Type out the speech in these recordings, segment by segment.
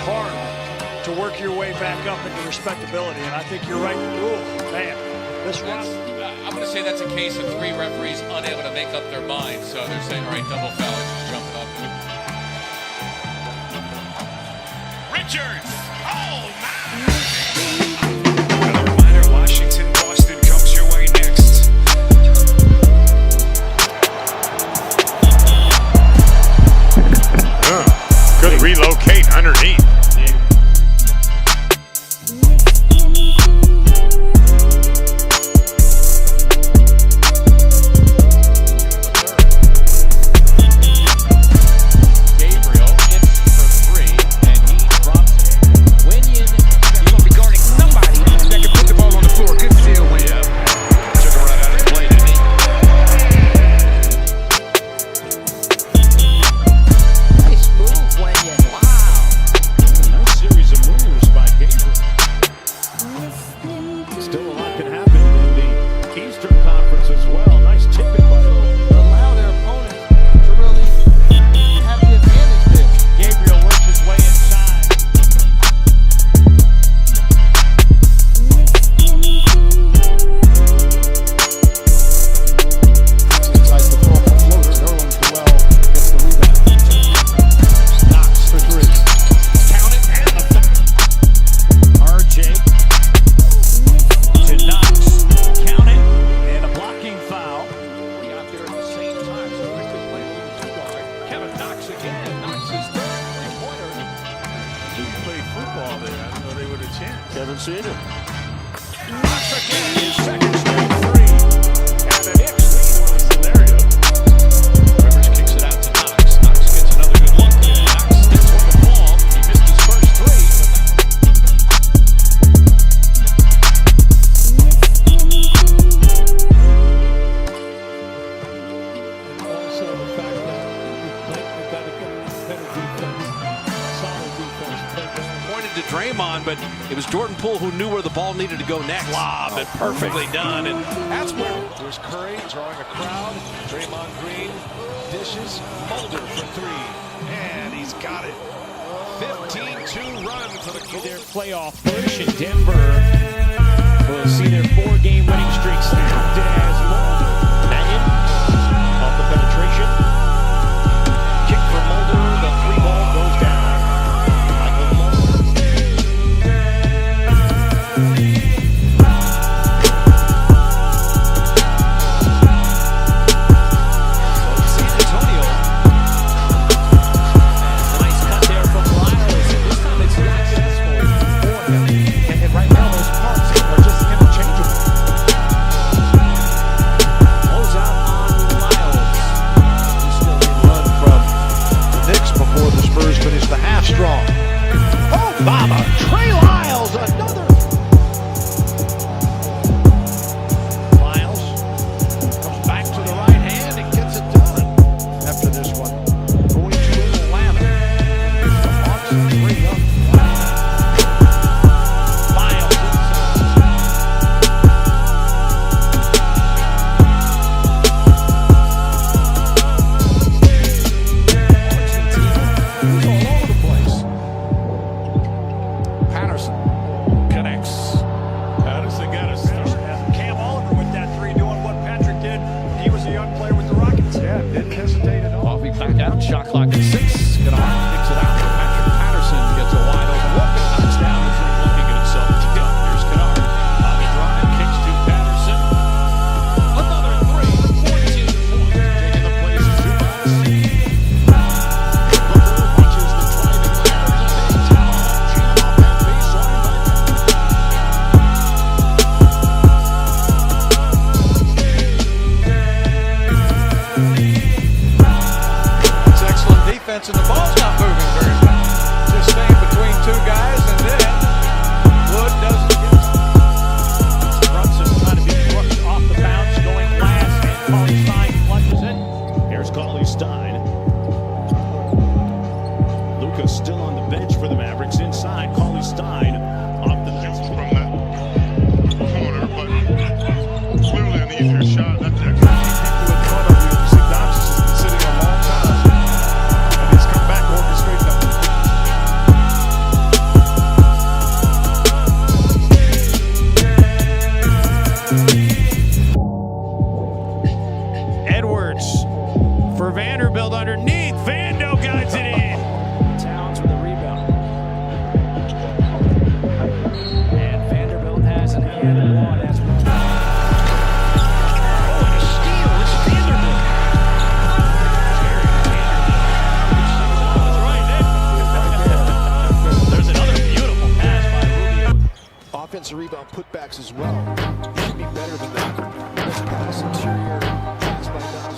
hard to work your way back up into respectability, and I think you're right. Ooh, man, this run. I'm going to say that's a case of three referees unable to make up their minds, so they're saying, all right, double foul, let's just jump it up. Richards! Oh, man! Another minor, Washington, Boston comes your way next. Good relocate underneath. Kevin Suter. Knox again, his second straight three. And the Knicks lead one scenario. Rivers kicks it out to Knox. Knox gets another good look. And Knox gets with the ball. He missed his first three. Also the fact that we've got to get better defense, solid defense. Pointed to Draymond, but it was Jordan Poole who knew where the ball needed to go next. Lob, and perfectly done. And That's where there's Curry drawing a crowd. Draymond Green dishes. Mulder for three. And he's got it. 15-2 run for the Their playoff push, and Denver will see their 4-game winning streak snapped as Mulder. Mannion off the penetration. Kick for Mulder. The 3-ball goes down. Michael Mulder. San Antonio. Nice cut there from Lyles, and this time it's successful for him. And right now those parts are just interchangeable. Close out on Lyles. He's still in run from the Knicks before the Spurs finish the half strong. Oh, Baba! Trey Lyles, another. Lyles comes back to the right hand and gets it done after this one. Going to Atlanta. The Hawks are 3 up. Lyles He's all over the place. Patterson connects. Patterson got a start. Cam Oliver with that three, doing what Patrick did. He was a young player with the Rockets. Yeah, didn't hesitate at all. Coffee back out. Shot clock at 6. Kennard kicks it out. Patrick Patterson gets a wide open look and knocks down the three, looking at himself. Here's Kennard. Bobby drive, kicks to Patterson. Another three. 14 points. Taking the place of Zubac. Booker watches the driving line. There's a big towel. Gino off that baseline by It's excellent defense, and the ball's not moving very fast. Just staying between two guys, and then Wood doesn't get Brunson trying to be crushed off the bounce, going last, and Cauley Stein plunges it. Here's Cauley Stein. Lucas still on the bench for the Mavericks. Inside, Cauley Stein off the bench. From that corner, but clearly an easier shot. That's People in front of you. You see Doncic has been sitting a long time. And he's come back orchestrating them. rebound putbacks as well. He should be better than that. Let's pass interior. Pass by Miles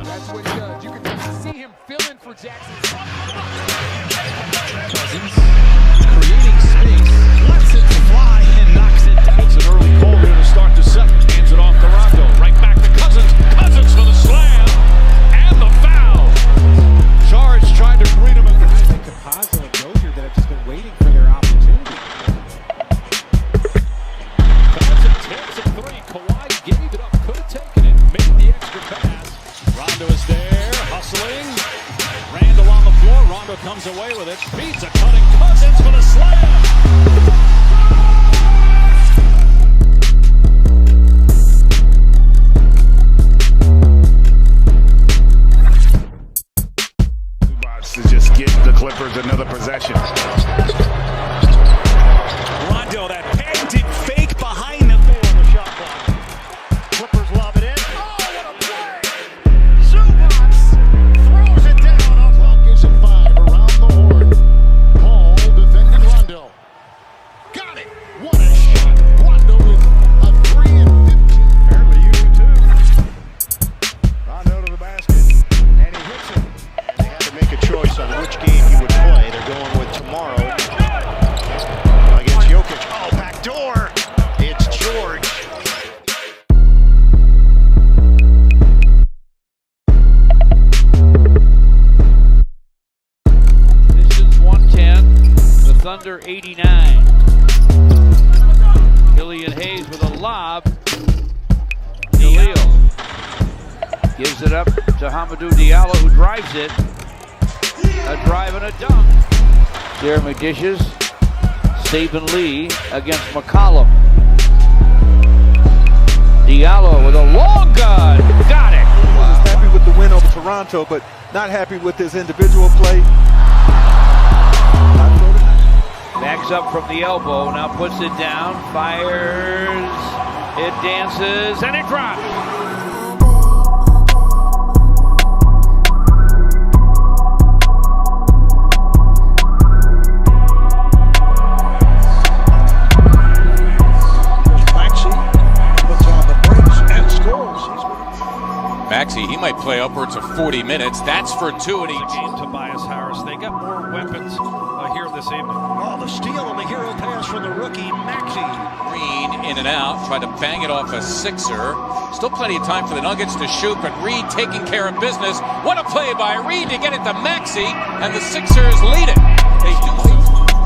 That's what he does. You can see him filling for Jackson. Cousins creating space, lets it fly and knocks it down. It's an early call here to start the second. Hands it off to Rondo. Right back to Cousins. Cousins for the slam and the foul. Charge tried to greet him. I think Campazzo and Dozier that have just been waiting for their opportunity. Thompson takes a three. Kawhi gave it up. Could have taken it. Made the extra pass. Rondo is there. Hustling. Randall on the floor. Rondo comes away with it. Beats a cutting Cousins for the slam. To just get the Clippers another possession. Rondo, that patented fake behind the four on the shot clock. Clippers lob it in. Oh, what a play! Zubac throws it down. clock is at 5 around the horn. Paul defending Rondo. Got it. What a shot. Rondo with a 3 and 15. Apparently you do too. Rondo to the basket. And he hits it. They had to make a choice on which game he would play. They're going with tomorrow against Jokic. Oh, back door. It's George. Pistons 110, the Thunder 89. Killian Hayes with a lob. Jaleel gives it up to Hamidou Diallo, who drives it. A drive and a dunk. Jeremy dishes. Saban Lee against McCollum. Diallo with a long gun. Got it. Was happy with the win over Toronto, but not happy with his individual play. Backs up from the elbow, now puts it down, fires, it dances, and it drops. Maxey puts on the brakes and scores. Maxey, he might play upwards of 40 minutes. That's for two, and he Game Tobias Harris. They got more weapons here this evening. Oh, the steal and the hero pass from the rookie, Maxey. Green in and out, tried to bang it off a Sixer. Still plenty of time for the Nuggets to shoot, but Reed taking care of business. What a play by Reed to get it to Maxey, and the Sixers lead it. They do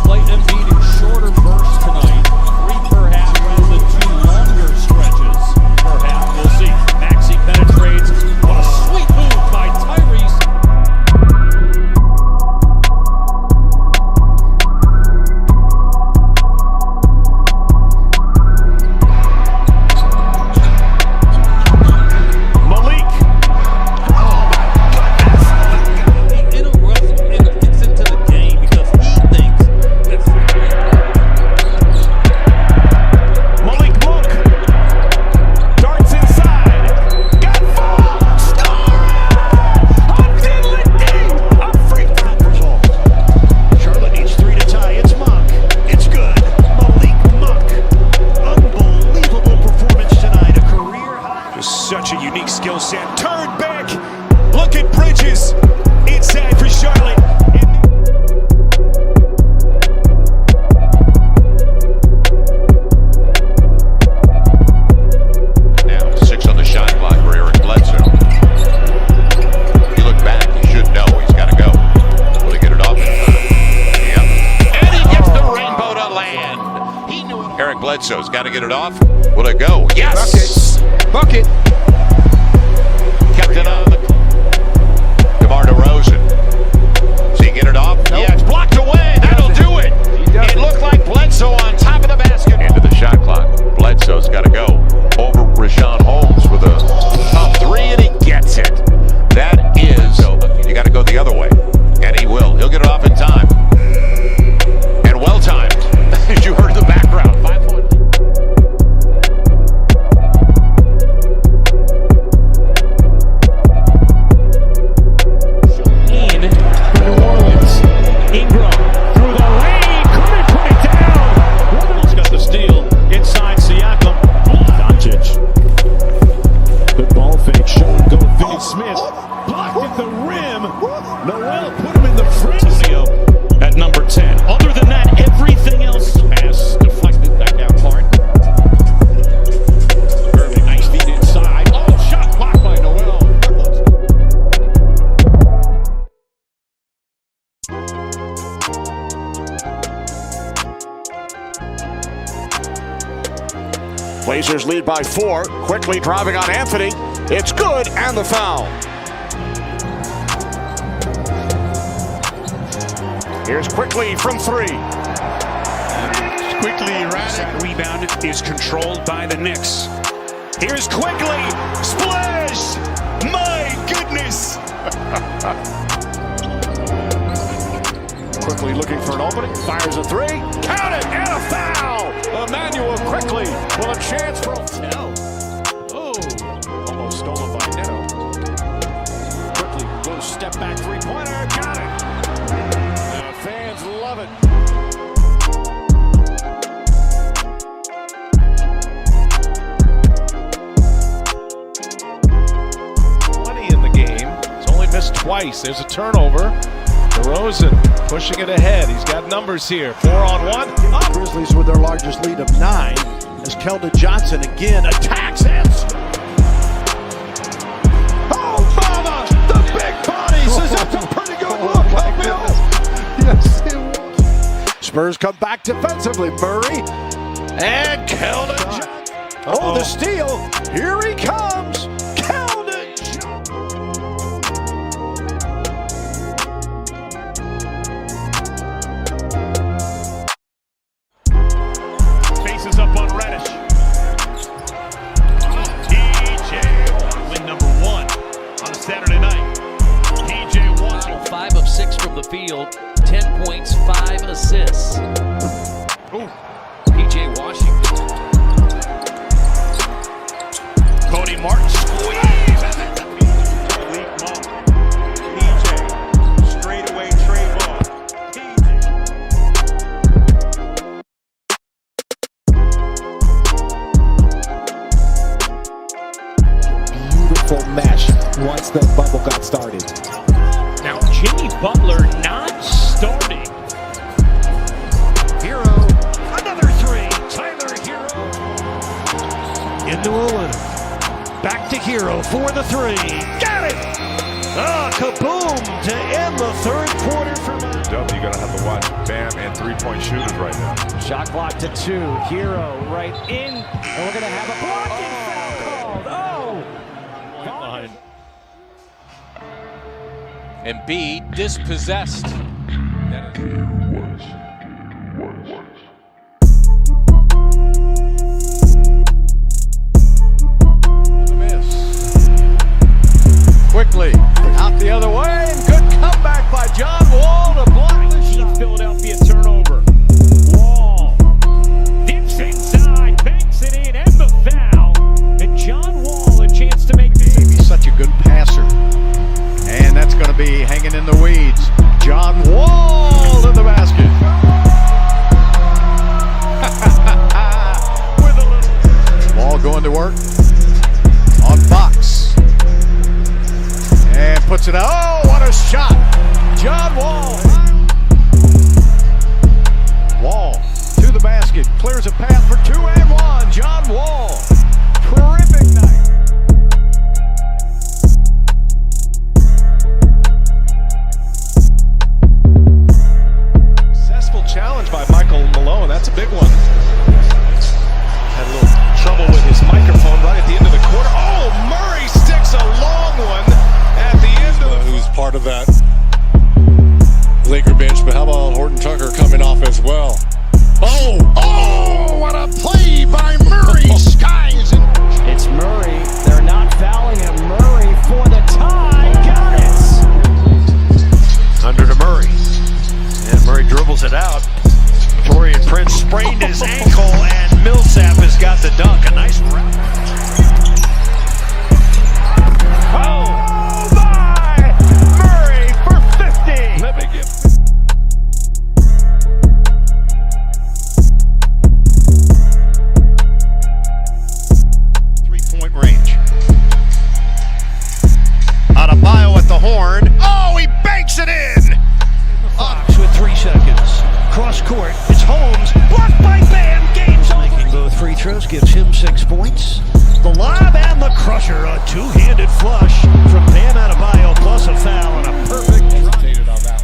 Play Embiid in shorter bursts tonight. 3 per half rather than 2 longer stretches per half. We'll see. Maxey penetrates. What a sweet move by Tyrese. Malik. Oh, my goodness. Gets into the game because he thinks that's Malik Monk darts inside. Got fouled. Story. A free throw result. Charlotte needs 3 to tie. It's Monk. It's good. Malik Monk. Unbelievable performance tonight. A career high. Just such a unique skill set. Turn back. Look at Bridges. Inside for Charlotte. Now 6 on the shot clock for Eric Bledsoe. You look back, you should know he's got to go. Will he get it off in time? Yep. And he gets the rainbow to land. He knew it. Eric Bledsoe's got to get it off. Will it go? Yes! bucket. Kept it on the DeMar DeRozan. Does he get it off? Nope. Yeah, it's blocked away. That'll do it. It looked like Bledsoe on top of the basket. Into the shot clock. Bledsoe's got to go over Richaun Holmes with a top 3, and he gets it. That is, you got to go the other way, and he will. He'll get it off in time, and well timed. As you heard in the background, 5 point. Blazers lead by 4. Quickly driving on Anthony. It's good, and the foul. Here's Quickly from 3. Quickly erratic. Rebound is controlled by the Knicks. Here's Quickly. Splash! My goodness! Quickly looking for an opening. Fires a 3. Count it, and a foul! Emmanuel Quickly with a chance for Tell. Oh, almost stolen by Neto. Quickly goes step back 3-pointer. Got it! The fans love it. Missed twice. There's a turnover. DeRozan pushing it ahead. He's got numbers here. 4-on-1. Up. Grizzlies with their largest lead of 9 as Keldon Johnson again attacks it. Oh, mama! The big body says that's a pretty good look. Yes, it was. Spurs come back defensively. Murray and Keldon Johnson. Oh, the steal. Here he comes. Faces up on Reddish. TJ win number 1 on a Saturday night. TJ Washington. 5 of 6 from the field, 10 points, 5 assists. Ooh. PJ Washington. Cody Martin squeeze. Malik Monk. TJ straightaway trade ball. Beautiful mesh once the bubble got started. Now Jimmy Butler not starting. Hero, another 3. Tyler Hero. Into a winner. Back to Hero for the 3. Got it! Ah, kaboom to end the third quarter for Miami. You're going to have to watch Bam and three-point shooters right now. Shot clock to 2. Hero right in. And we're going to have a blocking foul called. Oh! Embiid dispossessed. That is Quickly out the other way, and good comeback by John Wall to block the shot. Philadelphia turnover. Wall dips inside, banks it in, and the foul. And John Wall a chance to make this. He's such a good passer. And that's going to be hanging in the weeds. John Wall to the basket. With a little Wall going to work on Fox. And puts it out. Oh, what a shot! John Wall. Wall to the basket. Clears a path for 2 and 1. John Wall. Terrific night. Successful challenge by Michael Malone. That's a big one. Had a little trouble with his microphone right at the end of the quarter. Oh, Murray sticks a long one at the end of the... Who's part of that Laker bench, but how about Horton Tucker coming off as well? Oh, what a play by Murray. Skies and It's Murray. They're not fouling him. Murray for the tie. Got it! under to Murray. And Murray dribbles it out. Torian Prince sprained his ankle, and Millsap has got the dunk. A nice round. Oh, my! Murray for 50. Let me get... Three-point range. Adebayo at the horn. Oh, he banks it in! Fox with 3 seconds. Cross court. It's Holmes. Blocked by Bam. Game's over. Making both free throws gives him 6 points. The lob and the crusher. A two-handed flush from Bam Adebayo plus a foul and a perfect drop. On that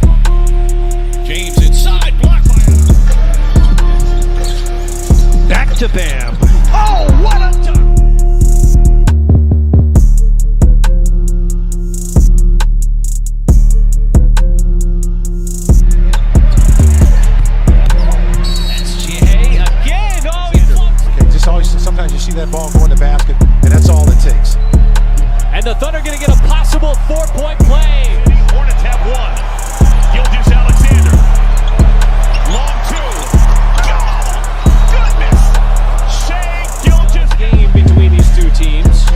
one. James inside. Blocked by... Back to Bam. Oh, what a dunk! SGA again. Oh, he flunks. Okay, just always, sometimes you see that ball go in the basket, and that's all it takes. And the Thunder going to get a possible 4-point play. Hornets have one. Gilgeous Alexander. Long two. Oh, goodness. Shea Gilgeous. Game between these two teams.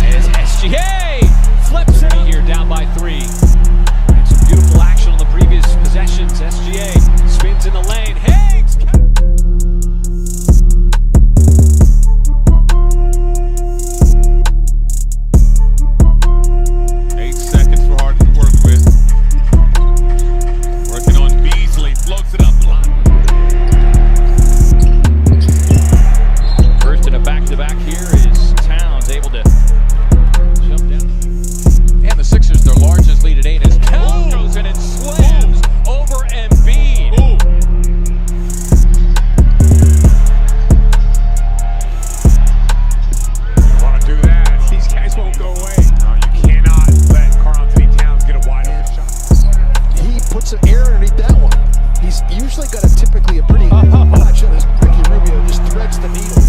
As SGA flips it here down by 3. And some beautiful action on the previous possessions. SGA spins in the lane. Higgs. 8 seconds for Harden to work with. Working on Beasley. Floats it up the line. First in a back-to-back here is Towns able to jump down. And the Sixers, their largest lead at 8 is Towns goes in and slams over Embiid. Want to do that? These guys won't go away. No, you cannot let Karl Anthony Towns get a wide open shot. He puts an air underneath that one. He's usually got typically a pretty watch on this. Ricky Rubio just threads the needle.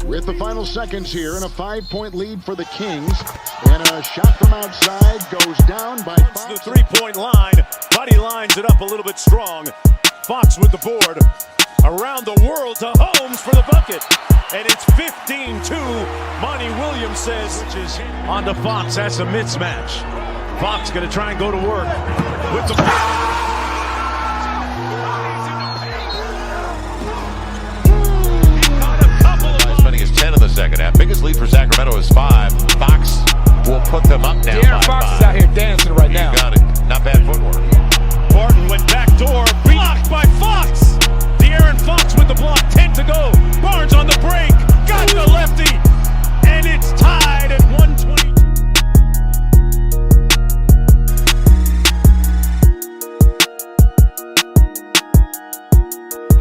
With the final seconds here and a 5-point lead for the Kings. And a shot from outside goes down by The 3-point line. Buddy lines it up a little bit strong. Fox with the board. Around the world to Holmes for the bucket. And it's 15-2. Monty Williams says, which is on to Fox. That's a mismatch. Fox going to try and go to work with the. Spending his 10 in the second half. Biggest lead for Sacramento is 5. Fox will put them up now. De'Aaron Fox is out here dancing right now. You got it. Not bad footwork. Barton went back door. Blocked by Fox. De'Aaron Fox with the block. 10 to go. Barnes on the break. Got the lefty. And it's tied at 120.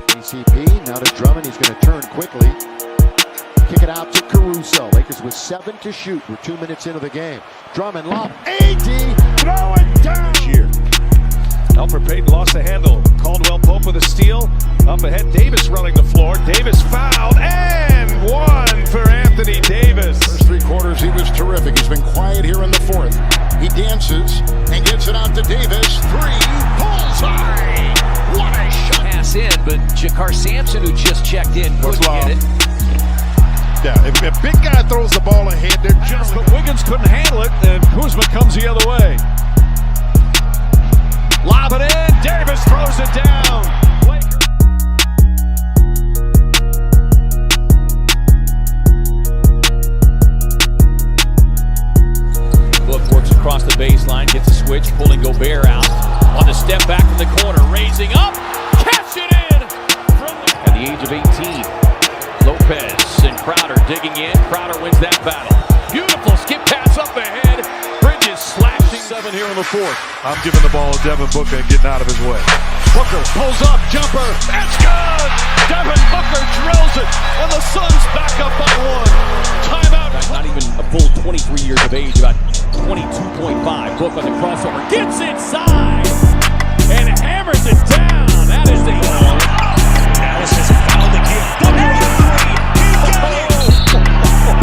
KCP now to Drummond. He's going to turn quickly. Kick it out to Caruso. Lakers with 7 to shoot. We're 2 minutes into the game. Drummond lob. AD throw it down. Here. Alfred Payton lost the handle. Caldwell Pope with a steal. Up ahead, Davis running the floor. Davis fouled and 1 for Anthony Davis. First 3 quarters, he was terrific. He's been quiet here in the 4th. He dances and gets it out to Davis. 3 bullseye. What a shot. Pass in, but Jakar Sampson, who just checked in, couldn't get it. Yeah, if a big guy throws the ball ahead, they're just. But Wiggins couldn't handle it, and Kuzma comes the other way. Lob it in. Davis throws it down. Book works across the baseline, gets a switch, pulling Gobert out. On the step back from the corner, raising up, cash it in. At the age of 18, Lopez and Crowder digging in. Crowder wins that battle. Beautiful skip pass up ahead. Bridges slashing 7 here in the 4th. I'm giving the ball to Devin Booker and getting out of his way. Booker pulls up, jumper. That's good. Devin Booker drills it, and the Suns back up by 1. Timeout. Not even a full 23 years of age, about 22.5. Book on the crossover, gets inside and hammers it down. That is the goal. Dallas has fouled again. Booker with 3.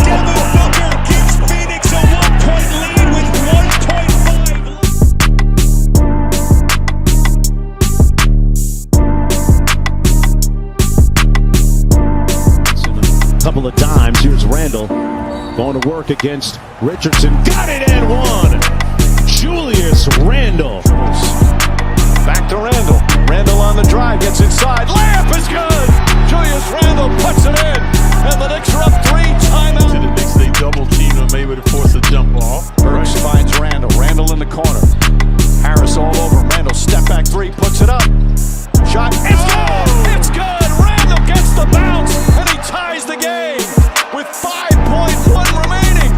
Devin Booker gives Phoenix a 1-point lead with 1.5. Couple of dimes. Here's Randall going to work against Richardson. Got it and 1. Julius Randle. Back to Randall. Randall on the drive, gets inside. Layup is good. Julius Randle puts it in, and the Knicks are up 3. Timeout. To the Knicks, they double team him, able to force a jump ball. Burks finds Randall. Randall in the corner. Harris all over. Randall step back 3, puts it up. Shot. It's good. It's good. Randall gets the bounce, and he ties the game with 5.1 remaining.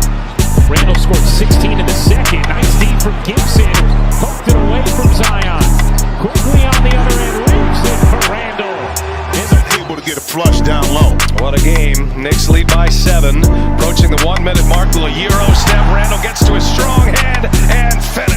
Randall scored 16 in the second. Knicks lead by 7. Approaching the 1 minute mark. The Euro step. Randall gets to his strong hand and finishes.